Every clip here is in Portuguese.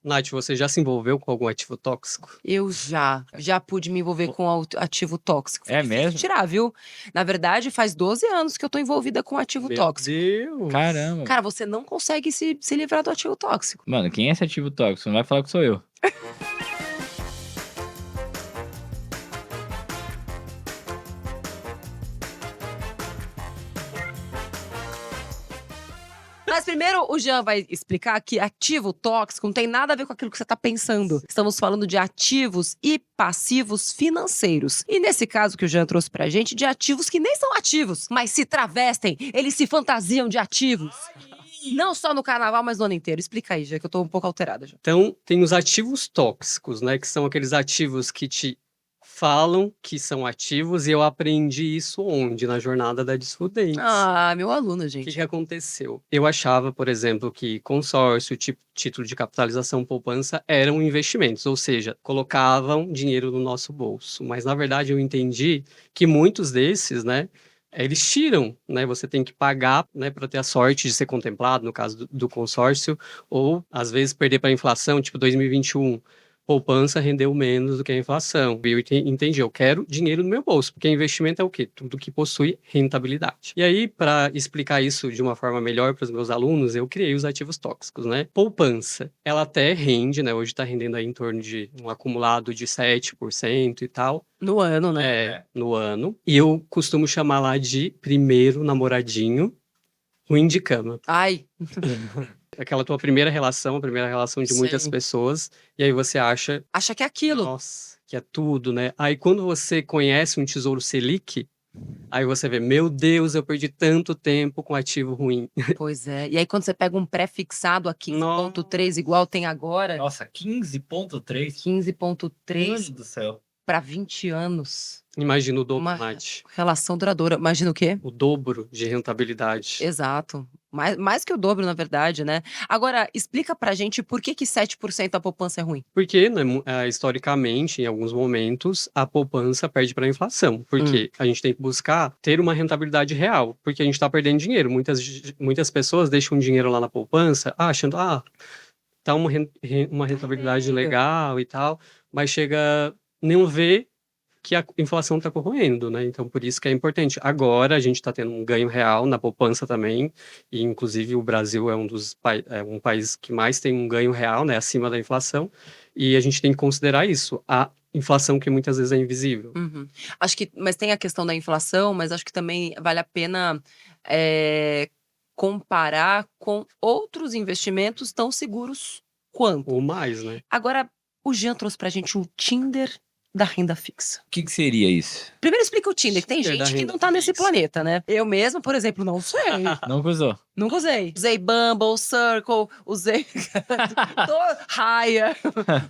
Nath, você já se envolveu com algum ativo tóxico? Eu já pude me envolver com ativo tóxico. Foi É difícil mesmo? tirar, viu? Na verdade, faz 12 anos que eu tô envolvida com ativo Meu tóxico. Deus! Caramba. Cara, você não consegue se livrar do ativo tóxico. Mano, quem é esse ativo tóxico? Não vai falar que sou eu. Mas primeiro o Jean vai explicar que ativo tóxico não tem nada a ver com aquilo que você tá pensando. Estamos falando de ativos e passivos financeiros. E nesse caso que o Jean trouxe pra gente, de ativos que nem são ativos, mas se travestem, eles se fantasiam de ativos. Não só no carnaval, mas no ano inteiro. Explica aí, Jean, que eu tô um pouco alterada já. Então, tem os ativos tóxicos, né? Que são aqueles ativos que te falam que são ativos, e eu aprendi isso onde? Na jornada da Disfudentes. Ah, meu aluno, O que gente. que aconteceu? Eu achava, por exemplo, que consórcio, título de capitalização, poupança eram investimentos, ou seja, colocavam dinheiro no nosso bolso. Mas, na verdade, eu entendi que muitos desses, né, eles tiram, né? Você tem que pagar, né, para ter a sorte de ser contemplado, no caso do consórcio, ou, às vezes, perder para a inflação, tipo 2021. Poupança rendeu menos do que a inflação. E eu entendi, eu quero dinheiro no meu bolso, porque investimento é o quê? Tudo que possui rentabilidade. E aí, para explicar isso de uma forma melhor para os meus alunos, eu criei os ativos tóxicos, né? Poupança, ela até rende, né? Hoje está rendendo aí em torno de um acumulado de 7% e tal. No ano, né? No ano. E eu costumo chamar lá de primeiro namoradinho, ruim de cama. Ai, Aquela tua primeira relação, a primeira relação de muitas Sim. pessoas, e aí você acha, acha que é aquilo. nossa, que é tudo, né? Aí quando você conhece um Tesouro Selic, aí você vê, meu Deus, eu perdi tanto tempo com ativo ruim. Pois é. E aí, quando você pega um pré-fixado a 15,3, igual tem agora, Nossa, 15,3? 15,3 do céu. para 20 anos. Imagina o dobro, Uma Nath. relação duradoura. Imagina o quê? O dobro de rentabilidade. Exato. Mais que o dobro, na verdade, né? Agora, explica pra gente por que 7% da poupança é ruim. Porque, né, historicamente, em alguns momentos, a poupança perde para a inflação. Porque a gente tem que buscar ter uma rentabilidade real. Porque a gente está perdendo dinheiro. Muitas pessoas deixam dinheiro lá na poupança, achando, tá uma rentabilidade legal e tal, mas chega, não vê que a inflação está corroendo, né? Então, por isso que é importante. Agora, a gente está tendo um ganho real na poupança também, e inclusive o Brasil é um país que mais tem um ganho real, né, acima da inflação, e a gente tem que considerar isso, a inflação que muitas vezes é invisível. Uhum. Acho que, mas tem a questão da inflação, mas acho que também vale a pena comparar com outros investimentos tão seguros quanto. Ou mais, né? Agora, o Jean trouxe pra gente um Tinder da renda fixa. O que seria isso? Primeiro explica o Tinder, que tem Tinder da gente que renda não tá nesse fixa. planeta, né? Eu mesma, por exemplo, não sei. Nunca usou. Nunca usei. Usei Bumble, Circle, usei Raya.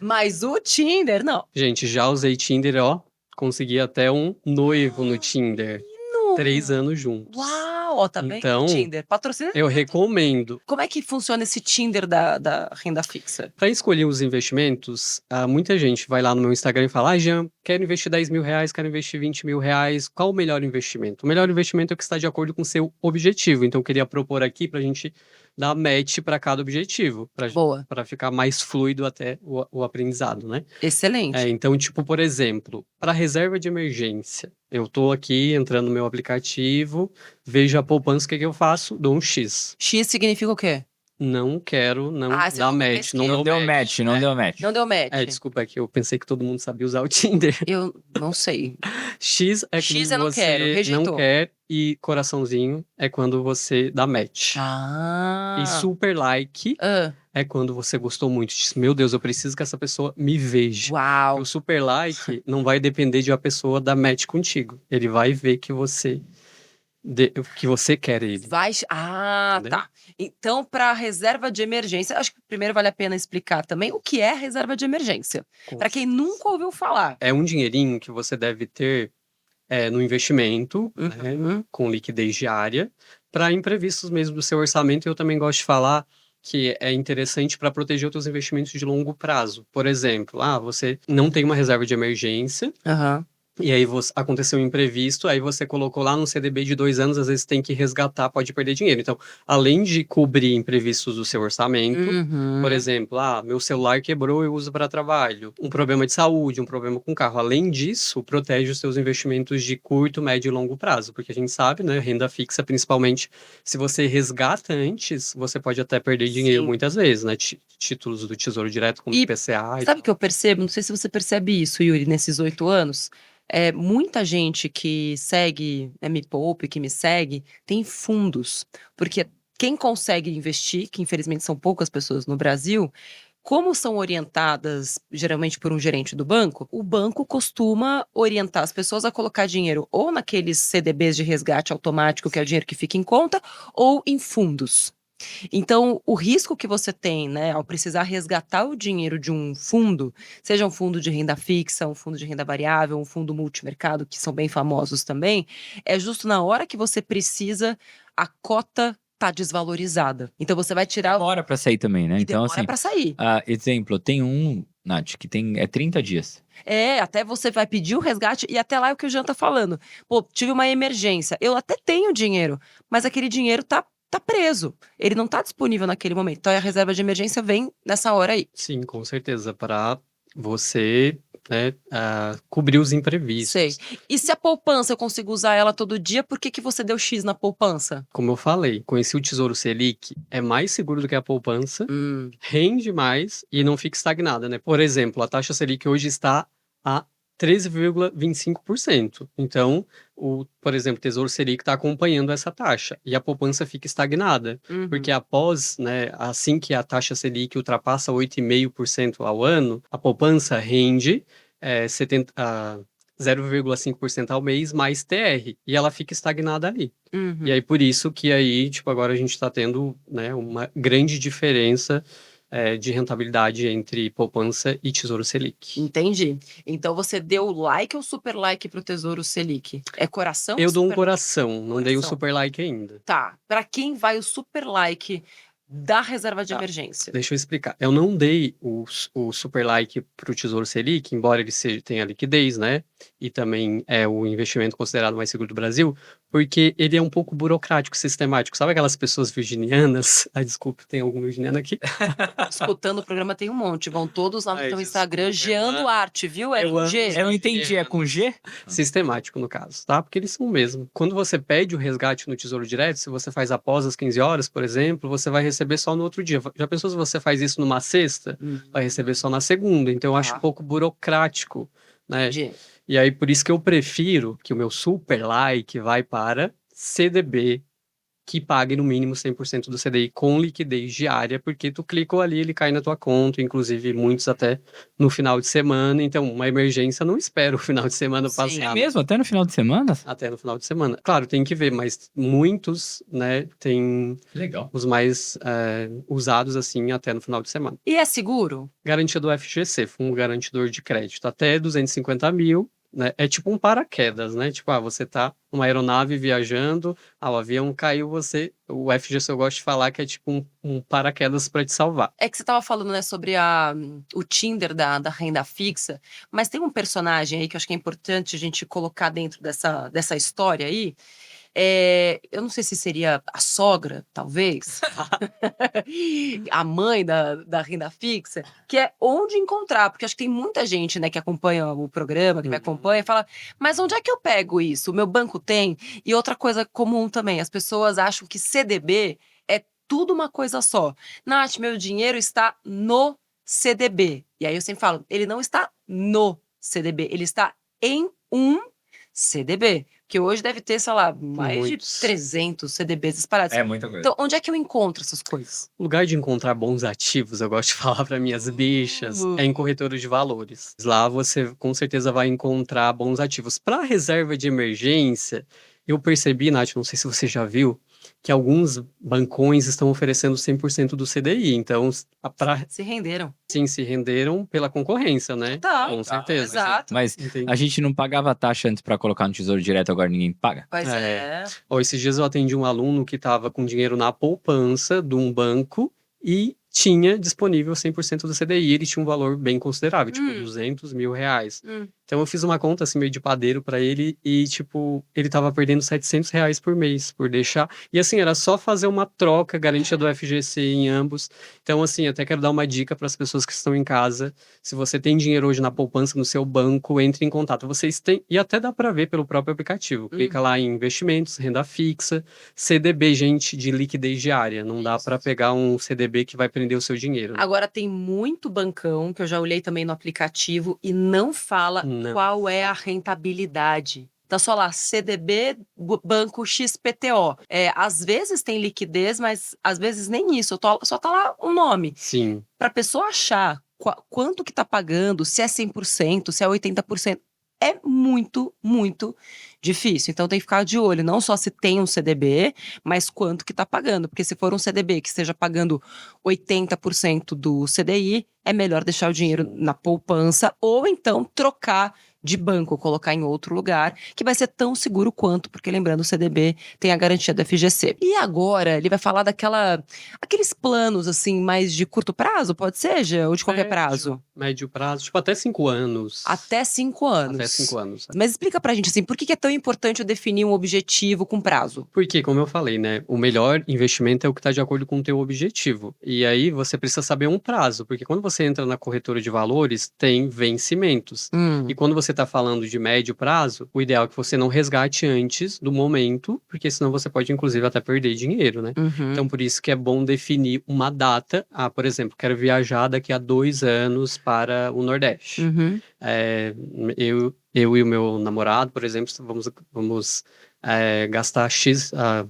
Mas o Tinder, não. Gente, já usei Tinder, ó, consegui até um noivo no Tinder. 3 anos juntos. Uau, ó, tá vendo? Então, Tinder, patrocina. eu recomendo. Como é que funciona esse Tinder da renda fixa? Para escolher os investimentos, muita gente vai lá no meu Instagram e fala: Jean, quero investir 10 mil reais, quero investir 20 mil reais. Qual o melhor investimento? O melhor investimento é o que está de acordo com o seu objetivo. Então, eu queria propor aqui para a gente dar match para cada objetivo, Boa. para ficar mais fluido até o aprendizado, né? Excelente. Então, tipo, por exemplo, para reserva de emergência, eu tô aqui entrando no meu aplicativo, vejo a poupança, o que eu faço? Dou um X. X significa o quê? Não quero, não você dá não match. pesquisa. Não deu match, não deu match. Não deu match. Desculpa, é que eu pensei que todo mundo sabia usar o Tinder. Eu não sei. X é X quando eu não você quero, rejeitou. não quer, e coraçãozinho é quando você dá match. E super like é quando você gostou muito. Diz, meu Deus, eu preciso que essa pessoa me veja. Uau. O super like não vai depender de a pessoa dar match contigo. Ele vai ver que você quer ele. Entendeu? Tá. Então, para reserva de emergência, acho que primeiro vale a pena explicar também o que é reserva de emergência. Para quem nunca ouviu falar. É um dinheirinho que você deve ter no investimento, né, com liquidez diária, para imprevistos mesmo do seu orçamento. Eu também gosto de falar que é interessante para proteger outros investimentos de longo prazo. Por exemplo, você não tem uma reserva de emergência, E aí aconteceu um imprevisto, aí você colocou lá no CDB de 2 anos, às vezes tem que resgatar, pode perder dinheiro. Então, além de cobrir imprevistos do seu orçamento, por exemplo, meu celular quebrou, eu uso para trabalho, um problema de saúde, um problema com carro. Além disso, protege os seus investimentos de curto, médio e longo prazo, porque a gente sabe, né, renda fixa, principalmente, se você resgata antes, você pode até perder dinheiro Sim. muitas vezes, né? Títulos do Tesouro Direto, como E IPCA e Sabe o que tal. eu percebo? Não sei se você percebe isso, Yuri, nesses 8 anos. Muita gente que segue, Me Poupe, que me segue, tem fundos. Porque quem consegue investir, que infelizmente são poucas pessoas no Brasil, como são orientadas geralmente por um gerente do banco, o banco costuma orientar as pessoas a colocar dinheiro ou naqueles CDBs de resgate automático, que é o dinheiro que fica em conta, ou em fundos. Então, o risco que você tem, né, ao precisar resgatar o dinheiro de um fundo, seja um fundo de renda fixa, um fundo de renda variável, um fundo multimercado, que são bem famosos também, é justo na hora que você precisa, a cota tá desvalorizada. Então você vai tirar Demora pra sair também, né? e Então, demora assim, para sair. exemplo, tem um, Nath, que é 30 dias. Até você vai pedir o resgate e até lá é o que o Jean tá falando. Pô, tive uma emergência, eu até tenho dinheiro, mas aquele dinheiro tá preso. Ele não tá disponível naquele momento. Então a reserva de emergência vem nessa hora aí. Sim, com certeza, para você, né, cobrir os Sei. imprevistos. E se a poupança eu consigo usar ela todo dia, por que que você deu X na poupança? Como eu falei, conheci o Tesouro Selic, é mais seguro do que a poupança, rende mais e não fica estagnada, né? Por exemplo, a taxa Selic hoje está a 13,25%. Então, por exemplo, o Tesouro Selic está acompanhando essa taxa e a poupança fica estagnada, porque após, né, assim que a taxa Selic ultrapassa 8,5% ao ano, a poupança rende 0,5% ao mês mais TR e ela fica estagnada ali. E aí, por isso que aí, tipo, agora a gente está tendo, né, uma grande diferença de rentabilidade entre poupança e Tesouro Selic. Entendi. Então você deu like ou super like pro Tesouro Selic? É coração ou Eu dou um super like? coração, não dei um Coração. super like ainda. Tá. Pra quem vai o super like da reserva de Tá. emergência? Deixa eu explicar. Eu não dei o super like para o Tesouro Selic, embora ele tenha liquidez, né? E também é o investimento considerado mais seguro do Brasil, porque ele é um pouco burocrático, sistemático. Sabe aquelas pessoas virginianas? Ai, desculpe, tem algum virginiano aqui? Escutando o programa tem um monte. Vão todos lá no Ai, teu desculpa, Instagram, Jean mano. Duarte, viu? É Eu com amo G. os Eu não entendi, é com G? Sistemático, no caso, tá? Porque eles são o mesmo. Quando você pede o resgate no Tesouro Direto, se você faz após as 15 horas, por exemplo, você vai receber só no outro dia. Já pensou se você faz isso numa sexta? Vai receber só na segunda. Então, eu acho Tá. um pouco burocrático, né? Entendi. E aí, por isso que eu prefiro que o meu super like vai para CDB, que pague no mínimo 100% do CDI com liquidez diária, porque tu clicou ali, ele cai na tua conta, inclusive muitos até no final de semana. Então, uma emergência não espera o final de semana Sim. passar. É mesmo? Até no final de semana? Até no final de semana. Claro, tem que ver, mas muitos, né, tem Legal. os mais usados assim até no final de semana. E é seguro? Garantia do FGC, Fundo Garantidor de Crédito, até 250 mil, né? É tipo um paraquedas, né? Tipo, você tá numa aeronave viajando, o avião caiu, o FGC eu gosto de falar que é tipo um paraquedas para te salvar. É que você tava falando, né, sobre o Tinder da renda fixa, mas tem um personagem aí que eu acho que é importante a gente colocar dentro dessa história aí. Eu não sei se seria a sogra, talvez, a mãe da renda fixa, que é onde encontrar, porque acho que tem muita gente, né, que acompanha o programa, que me acompanha, e fala, mas onde é que eu pego isso? O meu banco tem? E outra coisa comum também, as pessoas acham que CDB é tudo uma coisa só. Nath, meu dinheiro está no CDB. E aí eu sempre falo, ele não está no CDB, ele está em um CDB. Que hoje deve ter, sei lá, mais Muitos. de 300 CDBs espalhados. É muita coisa. Então, onde é que eu encontro essas coisas? O lugar de encontrar bons ativos, eu gosto de falar para minhas bichas, é em corretoras de valores. Lá você com certeza vai encontrar bons ativos. Para reserva de emergência, eu percebi, Nath, não sei se você já viu, que alguns bancões estão oferecendo 100% do CDI. Então, Se renderam. sim, se renderam pela concorrência, né? Tá. Com certeza. Exato. Mas Entendi. a gente não pagava taxa antes pra colocar no Tesouro Direto, agora ninguém paga? Pois é. Ó, esses dias eu atendi um aluno que estava com dinheiro na poupança de um banco e tinha disponível 100% do CDI. Ele tinha um valor bem considerável, tipo R$ 200 mil. Então eu fiz uma conta assim meio de padeiro pra ele e tipo, ele tava perdendo R$ 700 por mês por deixar. E assim, era só fazer uma troca, garantia do FGC em ambos. Então assim, até quero dar uma dica para as pessoas que estão em casa. Se você tem dinheiro hoje na poupança no seu banco, entre em contato. Vocês têm, e até dá para ver pelo próprio aplicativo. Clica lá em investimentos, renda fixa, CDB, gente, de liquidez diária. Não dá para pegar um CDB que vai prender o seu dinheiro. Agora tem muito bancão, que eu já olhei também no aplicativo, e não fala Não. qual é a rentabilidade. Tá só lá, CDB, Banco XPTO. Às vezes tem liquidez, mas às vezes nem isso. Só tá lá o nome. Sim. Pra pessoa achar quanto que tá pagando, se é 100%, se é 80%, é muito, muito difícil. Então tem que ficar de olho, não só se tem um CDB, mas quanto que tá pagando. Porque se for um CDB que esteja pagando 80% do CDI, é melhor deixar o dinheiro na poupança ou então trocar de banco, colocar em outro lugar, que vai ser tão seguro quanto, porque lembrando, o CDB tem a garantia do FGC. E agora, ele vai falar aqueles planos, assim, mais de curto prazo, pode ser, Gê? Ou de qualquer prazo? Médio prazo, tipo até 5 anos. Até 5 anos. Até 5 anos. Mas explica pra gente, assim, por que é tão importante eu definir um objetivo com prazo? Porque, como eu falei, né, o melhor investimento é o que está de acordo com o teu objetivo. E aí você precisa saber um prazo, porque quando você entra na corretora de valores, tem vencimentos. E quando você está falando de médio prazo, o ideal é que você não resgate antes do momento, porque senão você pode, inclusive, até perder dinheiro, né? Então, por isso que é bom definir uma data. Ah, por exemplo, quero viajar daqui a 2 anos para o Nordeste. Eu e o meu namorado, por exemplo, vamos gastar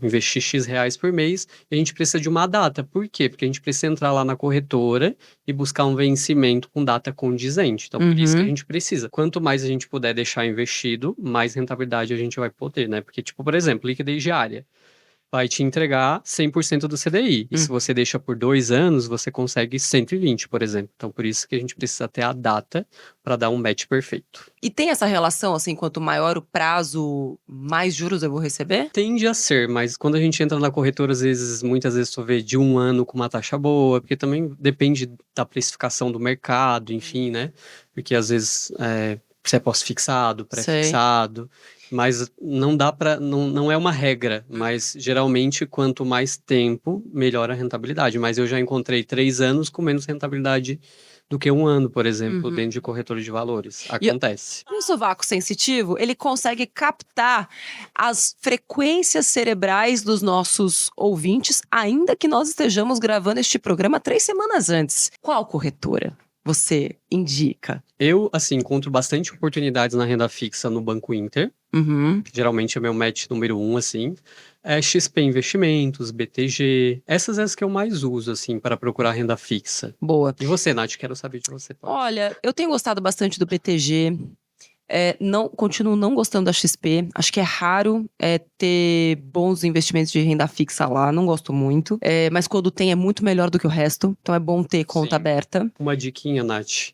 investir X reais por mês, e a gente precisa de uma data. Por quê? Porque a gente precisa entrar lá na corretora e buscar um vencimento com data condizente. Então, por isso que a gente precisa. Quanto mais a gente puder deixar investido, mais rentabilidade a gente vai poder, né? Porque, tipo, por exemplo, liquidez diária vai te entregar 100% do CDI. E se você deixa por 2 anos, você consegue 120, por exemplo. Então, por isso que a gente precisa ter a data para dar um match perfeito. E tem essa relação, assim, quanto maior o prazo, mais juros eu vou receber? Tende a ser, mas quando a gente entra na corretora, muitas vezes tu vê de 1 ano com uma taxa boa, porque também depende da precificação do mercado, enfim, né? Porque às vezes se é pós-fixado, pré-fixado, mas não dá para, não é uma regra, mas geralmente quanto mais tempo, melhor a rentabilidade. Mas eu já encontrei 3 anos com menos rentabilidade do que 1 ano, por exemplo, dentro de corretora de valores. Acontece. E o sovaco sensitivo, ele consegue captar as frequências cerebrais dos nossos ouvintes, ainda que nós estejamos gravando este programa 3 semanas antes. Qual corretora você indica? Eu, assim, encontro bastante oportunidades na renda fixa no Banco Inter. Geralmente é meu match número 1, assim. XP Investimentos, BTG. Essas as que eu mais uso, assim, para procurar renda fixa. Boa. E você, Nath? Quero saber de você. Olha, eu tenho gostado bastante do BTG. Continuo não gostando da XP. Acho que é raro ter bons investimentos de renda fixa lá. Não gosto muito. Mas quando tem é muito melhor do que o resto. Então é bom ter conta aberta. Uma diquinha, Nath.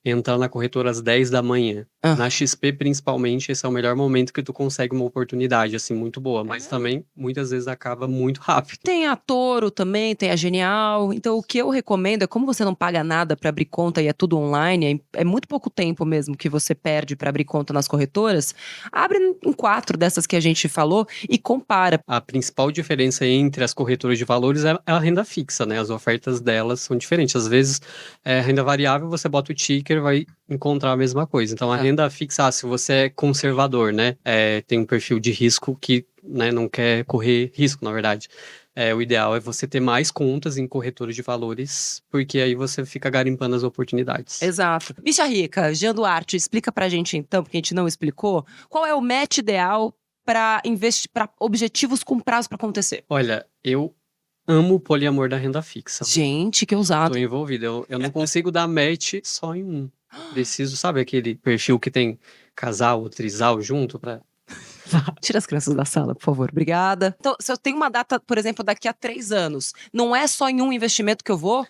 Entrar na corretora às 10 da manhã. Na XP, principalmente, esse é o melhor momento que tu consegue uma oportunidade, assim, muito boa. Mas também, muitas vezes, acaba muito rápido. Tem a Toro também, tem a Genial. Então, o que eu recomendo é, como você não paga nada para abrir conta e é tudo online, é muito pouco tempo mesmo que você perde para abrir conta nas corretoras, abre em 4 dessas que a gente falou e compara. A principal diferença entre as corretoras de valores é a renda fixa, né? As ofertas delas são diferentes. Às vezes, renda variável, você bota o ticker, vai encontrar a mesma coisa. Então, a renda fixa, se você é conservador, né? Tem um perfil de risco que, né, não quer correr risco, na verdade. O ideal é você ter mais contas em corretores de valores, porque aí você fica garimpando as oportunidades. Exato. Bicha Rica, Jean Duarte, explica pra gente então, porque a gente não explicou, qual é o match ideal para objetivos com prazo para acontecer? Olha, eu amo o poliamor da renda fixa. Gente, que ousado. Tô envolvido. Eu não consigo dar match só em um. Preciso, sabe aquele perfil que tem casal ou trisal junto pra... Tira as crianças da sala, por favor. Obrigada. Então, se eu tenho uma data, por exemplo, daqui a 3 anos, não é só em um investimento que eu vou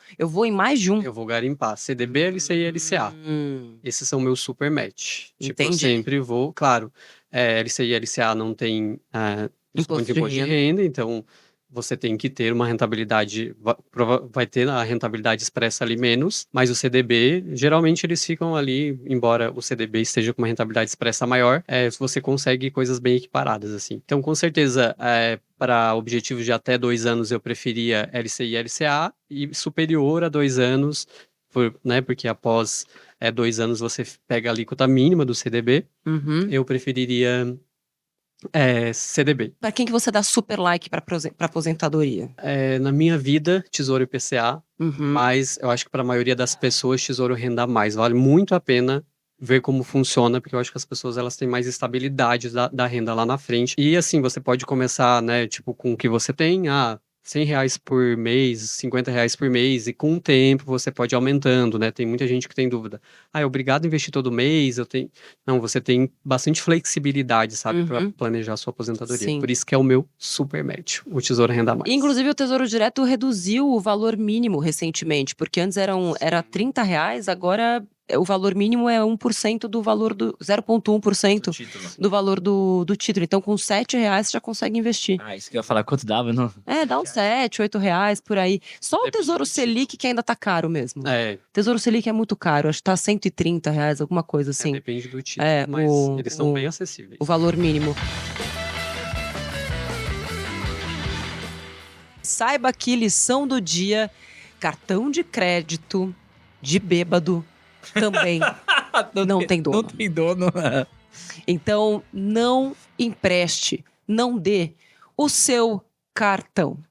em mais de um. Eu vou garimpar CDB, LCI e LCA. Esses são meus super match. Tipo, eu sempre vou... Claro, LCI e LCA não tem desconto de imposto de renda, então você tem que ter uma rentabilidade, vai ter a rentabilidade expressa ali menos, mas o CDB, geralmente eles ficam ali, embora o CDB esteja com uma rentabilidade expressa maior, você consegue coisas bem equiparadas, assim. Então, com certeza, para objetivos de até 2 anos, eu preferia LCI e LCA, e superior a 2 anos, né, porque após 2 anos você pega a alíquota mínima do CDB, Uhum. eu preferiria CDB. Pra quem que você dá super like pra aposentadoria? Na minha vida, Tesouro IPCA, Uhum. mas eu acho que para a maioria das pessoas, Tesouro Renda Mais. Vale muito a pena ver como funciona, porque eu acho que as pessoas elas têm mais estabilidade da renda lá na frente. E assim, você pode começar, né, tipo, com o que você tem, R$ 100 por mês, R$ 50 por mês, e com o tempo você pode ir aumentando, né? Tem muita gente que tem dúvida. É obrigado a investir todo mês? Não, você tem bastante flexibilidade, sabe, para Uhum. planejar a sua aposentadoria. Sim. Por isso que é o meu super match, o Tesouro Renda Mais. Inclusive, o Tesouro Direto reduziu o valor mínimo recentemente, porque antes era R$ 30, agora o valor mínimo é 1% do valor do 0,1% do valor do título. Então, com R$ 7 você já consegue investir. Isso que eu ia falar, quanto dava? Não? Dá uns R$ 7, R$ 8 por aí. Só o Depende Tesouro do título. Selic que ainda tá caro mesmo. É, Tesouro Selic é muito caro, acho que tá R$ 130, alguma coisa assim. depende do título, É, mas o- eles são o- bem acessíveis. O valor mínimo. Saiba que lição do dia: cartão de crédito de bêbado também não tem dono. Não tem dono. Então, não empreste, não dê o seu cartão.